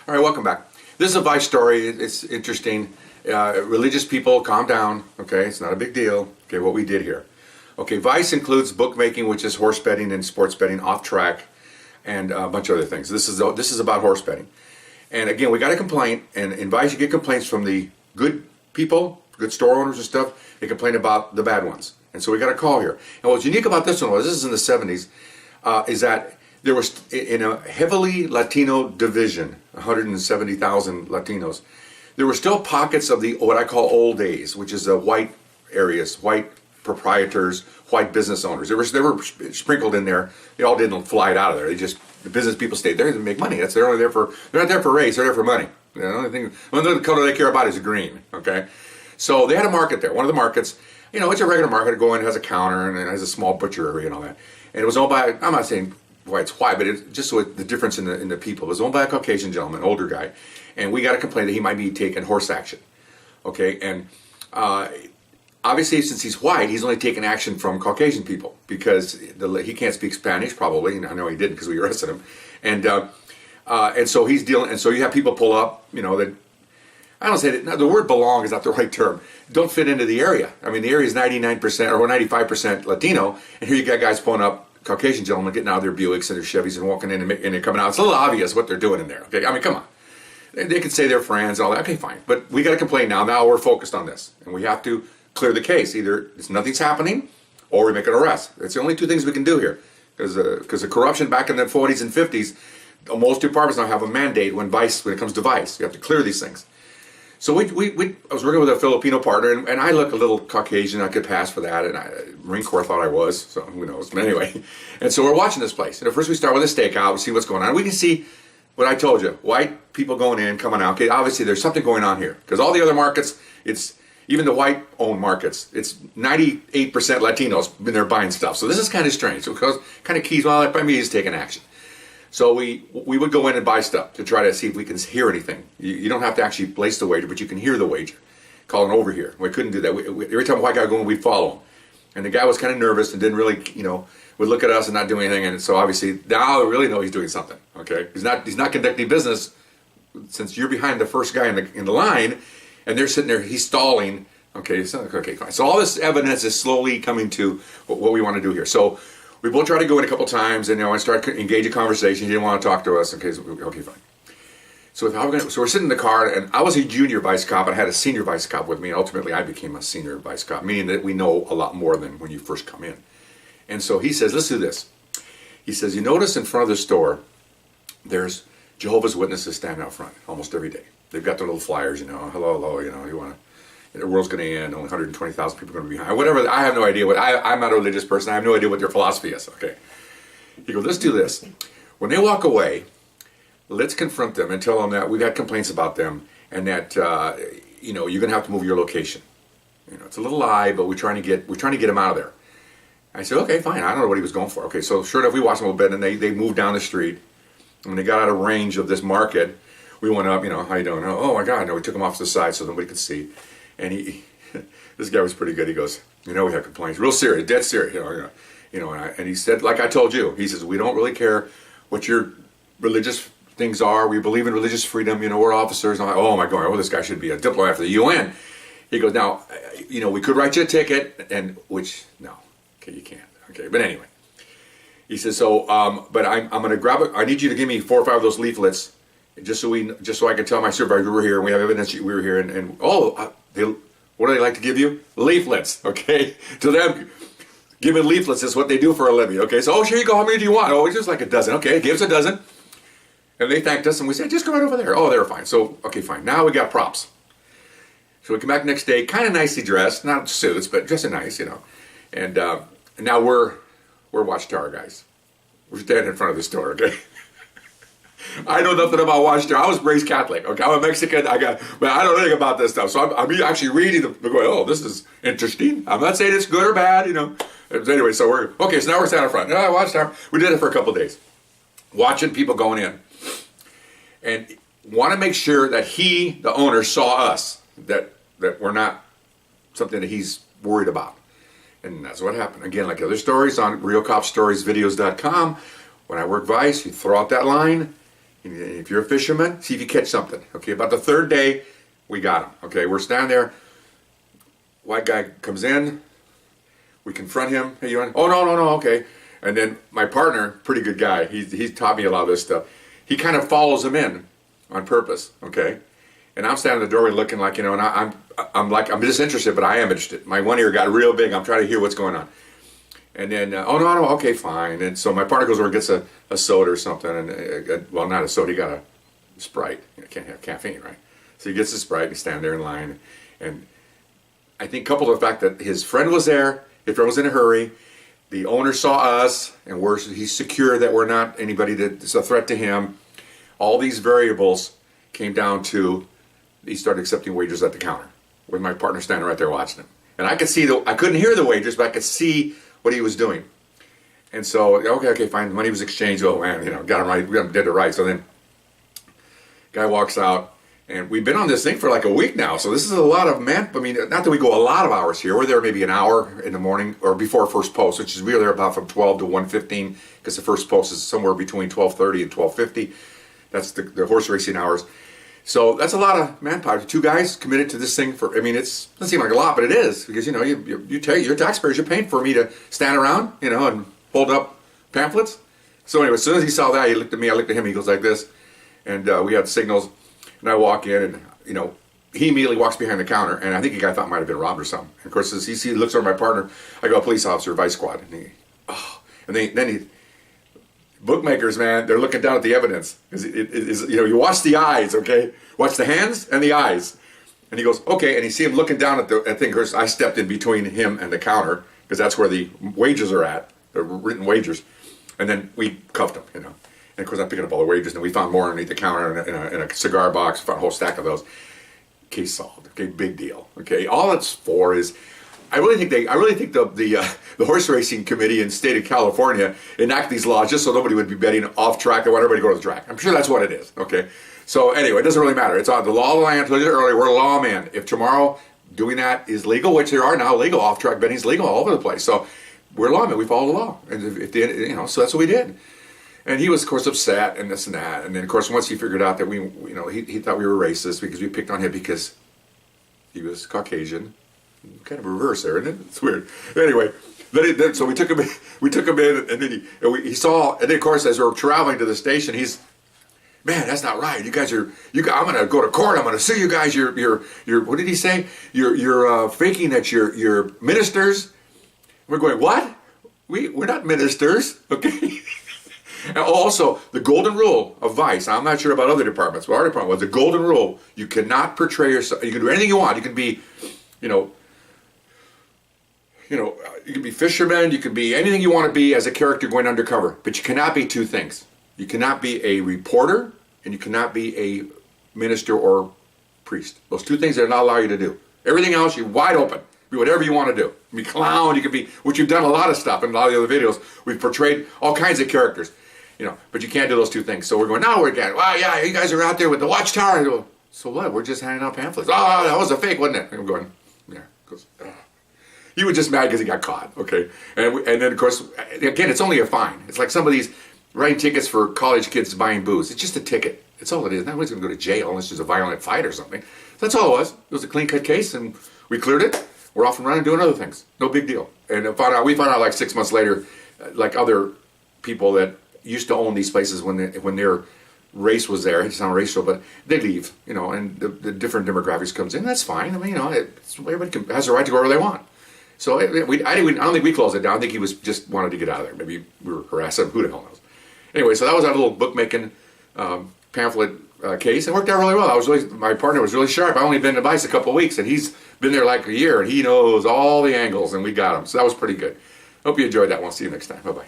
All right, welcome back. This is a Vice story. It's interesting. Religious people, calm down. Okay, it's not a big deal. Okay, what we did here. Okay, Vice includes bookmaking, which is horse betting and sports betting off track, and a bunch of other things. This is about horse betting. And again, we got a complaint, and in Vice you get complaints from the good people, good store owners and stuff. They complain about the bad ones. And so we got a call here. And what's unique about this one was, this is in the 70s, is that there was, in a heavily Latino division, 170,000 Latinos, there were still pockets of the, what I call old days, which is the white areas, white proprietors, white business owners. They were sprinkled in there. They all didn't fly it out of there. The business people stayed there to make money. They're not there for race, they're there for money. The only color they care about is green, okay? So they had a market there, one of the markets. It's a regular market. Go in, it has a counter, and it has a small butcher area and all that. And it was owned by, I'm not saying why it's white, but it's just so the difference in the people. It was owned by a Caucasian gentleman, older guy, and we got a complaint that he might be taking horse action. Okay, and obviously since he's white, he's only taking action from Caucasian people because he can't speak Spanish probably. I know he didn't because we arrested him, and so he's dealing. And so you have people pull up, that I don't say that. No, the word "belong" is not the right term. Don't fit into the area. I mean, the area is 99% or 95% Latino, and here you got guys pulling up. Caucasian gentlemen getting out of their Buicks and their Chevys and walking in and they're coming out. It's a little obvious what they're doing in there. Okay, I mean, come on. They could say they're friends and all that. Okay, fine. But we got to complain now. Now we're focused on this, and we have to clear the case. Either nothing's happening, or we make an arrest. That's the only two things we can do here, because the corruption back in the 40s and 50s, most departments now have a mandate when it comes to vice. You have to clear these things. So I was working with a Filipino partner, and I look a little Caucasian. I could pass for that, and Marine Corps thought I was, so who knows. But anyway, and so we're watching this place. And at first we start with a stakeout, we see what's going on. We can see what I told you, white people going in, coming out. Okay, obviously there's something going on here, because all the other markets, even the white-owned markets, it's 98% Latinos been there buying stuff. So this is kind of strange. So it kind of keys, well, by me, he's taking action. So we would go in and buy stuff to try to see if we can hear anything. You don't have to actually place the wager, but you can hear the wager. Calling over here. We couldn't do that. Every time a white guy would go in, we'd follow him. And the guy was kind of nervous and didn't really, would look at us and not do anything. And so obviously now I really know he's doing something. Okay, he's not conducting business since you're behind the first guy in the line, and they're sitting there. He's stalling. Okay, fine. So all this evidence is slowly coming to what we want to do here. So we both tried to go in a couple times, and and start engage a conversation. He didn't want to talk to us. Okay, fine. So we're sitting in the car, and I was a junior vice cop, and I had a senior vice cop with me. And ultimately, I became a senior vice cop, meaning that we know a lot more than when you first come in. And so he says, "Let's do this." He says, "You notice in front of the store, there's Jehovah's Witnesses standing out front almost every day. They've got their little flyers, hello, you want to." The world's going to end. Only 120,000 people are going to be behind. Whatever. I have no idea. I'm not a religious person. I have no idea what their philosophy is. Okay. He goes, "Let's do this. When they walk away, let's confront them and tell them that we've had complaints about them and that you're going to have to move your location. It's a little lie, but we're trying to get them out of there." I said, "Okay, fine." I don't know what he was going for. Okay, so sure enough, we watched them a little bit, and they moved down the street. And when they got out of range of this market, we went up. How you doing? Oh my God! No, we took them off to the side so nobody could see. And this guy was pretty good. He goes, "We have complaints, real serious, dead serious, And he said, like I told you, he says, "We don't really care what your religious things are. We believe in religious freedom. We're officers." And I'm like, "Oh my God, this guy should be a diplomat for the UN." He goes, "Now, we could write you a ticket, no, okay, you can't. Okay, but anyway." He says, "So, but I'm going to grab it. I need you to give me 4 or 5 of those leaflets, just so I can tell my supervisor we were here and we have evidence that we were here. What do they like to give you? Leaflets, okay? To them, giving leaflets is what they do for a living, okay? So, here you go. How many do you want? Oh, it's just like a dozen. Okay, give us a dozen. And they thanked us, and we said, "Just go right over there." Oh, they were fine. So, okay, fine. Now we got props. So we come back next day, kind of nicely dressed, not suits, but dressing nice, And now we're Watchtower guys. We're standing in front of the store, okay? I know nothing about Watchtower. I was raised Catholic. Okay, I'm a Mexican. But I don't know anything about this stuff. So I'm actually reading going, "Oh, this is interesting." I'm not saying it's good or bad, Anyway, so so now we're standing in front. Watchtower. We did it for a couple of days, watching people going in, and want to make sure that the owner, saw us, that we're not something that he's worried about. And that's what happened. Again, like other stories on RealCopStoriesVideos.com. When I work Vice, you throw out that line. If you're a fisherman, see if you catch something. Okay, about the third day, we got him. Okay, we're standing there. White guy comes in. We confront him. Hey, you want? Oh, no, okay. And then my partner, pretty good guy, he's taught me a lot of this stuff. He kind of follows him in on purpose, okay? And I'm standing in the doorway looking like, and I'm disinterested, but I am interested. My one ear got real big. I'm trying to hear what's going on. And then, oh, no, okay, fine. And so my partner goes over and gets a soda or something. And well, not a soda, he got a Sprite. You can't have caffeine, right? So he gets the Sprite, and he's standing there in line. And I think coupled with the fact that his friend was there, his friend was in a hurry, the owner saw us, and he's secure that we're not anybody that's a threat to him. All these variables came down to he started accepting wagers at the counter with my partner standing right there watching him. And I could see I couldn't hear the wagers, but I could see what he was doing. And so, okay, fine. Money was exchanged. Oh man, got him right. We did it right. So then, guy walks out. And we've been on this thing for like a week now, so this is a lot of not that we go a lot of hours here. We're there maybe an hour in the morning or before first post, which is we're there about from 12 to 1:15 because the first post is somewhere between 12:30 and 12:50. That's the horse racing hours. So that's a lot of manpower. Two guys committed to this thing for, it doesn't seem like a lot, but it is because, your taxpayers, you're paying for me to stand around, and hold up pamphlets. So anyway, as soon as he saw that, he looked at me, I looked at him, he goes like this, and we had signals. And I walk in, and he immediately walks behind the counter, and I think the guy thought I might have been robbed or something. And of course, as he looks over my partner, I go, police officer, Vice Squad, and then bookmakers, man, they're looking down at the evidence. You watch the eyes, okay, watch the hands and the eyes, and he goes, okay, and you see him looking down at the thing. Of course, I stepped in between him and the counter because that's where the wages are at, the written wagers, and then we cuffed him, And of course, I'm picking up all the wagers, and we found more underneath the counter in a cigar box. Found a whole stack of those. Case solved. Okay, big deal. Okay, all it's for is, I really think the horse racing committee in the state of California enacted these laws just so nobody would be betting off track. They want everybody to go to the track. I'm sure that's what it is. Okay, so anyway, it doesn't really matter. It's on the law of the land. I told you earlier, we're lawmen. If tomorrow doing that is legal, which there are now legal, off track betting is legal all over the place. So we're lawmen. We follow the law, and so that's what we did. And he was, of course, upset and this and that. And then, of course, once he figured out that he thought we were racist because we picked on him because he was Caucasian. Kind of reverse there, isn't it? It's weird. Anyway, so we took him in, and then he saw, and then, of course, as we're traveling to the station, he's, man, that's not right. You guys I'm going to go to court. I'm going to sue you guys. You're what did he say? You're faking that you're ministers. We're going, what? We're not ministers, okay? And also, the golden rule of Vice, I'm not sure about other departments, but our department was the golden rule. You cannot portray yourself. You can do anything you want. You can be, you can be fisherman, you can be anything you want to be as a character going undercover, but you cannot be two things. You cannot be a reporter, and you cannot be a minister or priest. Those two things they're not allow you to do. Everything else, you're wide open. Be whatever you want to do. You can be clown, you can be, which you've done a lot of stuff in a lot of the other videos. We've portrayed all kinds of characters. But you can't do those two things. So we're going, now we're getting, well, yeah, you guys are out there with the watchtower. And go, so what? We're just handing out pamphlets. Oh, that was a fake, wasn't it? And we're going, yeah. Goes, he was just mad because he got caught, okay? And then, of course, again, it's only a fine. It's like some of these writing tickets for college kids buying booze. It's just a ticket. That's all it is. Nobody's going to go to jail unless there's a violent fight or something. So that's all it was. It was a clean-cut case, and we cleared it. We're off and running doing other things. No big deal. And we found out like 6 months later, like other people that used to own these places when their race was there. It's not a race show, but they leave, and the different demographics comes in. That's fine. Everybody has a right to go wherever they want. So I don't think we closed it down. I think he was just wanted to get out of there. Maybe we were harassing him. Who the hell knows? Anyway, so that was our little bookmaking pamphlet case. It worked out really well. My partner was really sharp. I only been to Vice a couple of weeks, and he's been there like a year, and he knows all the angles, and we got him. So that was pretty good. Hope you enjoyed that one. See you next time. Bye-bye.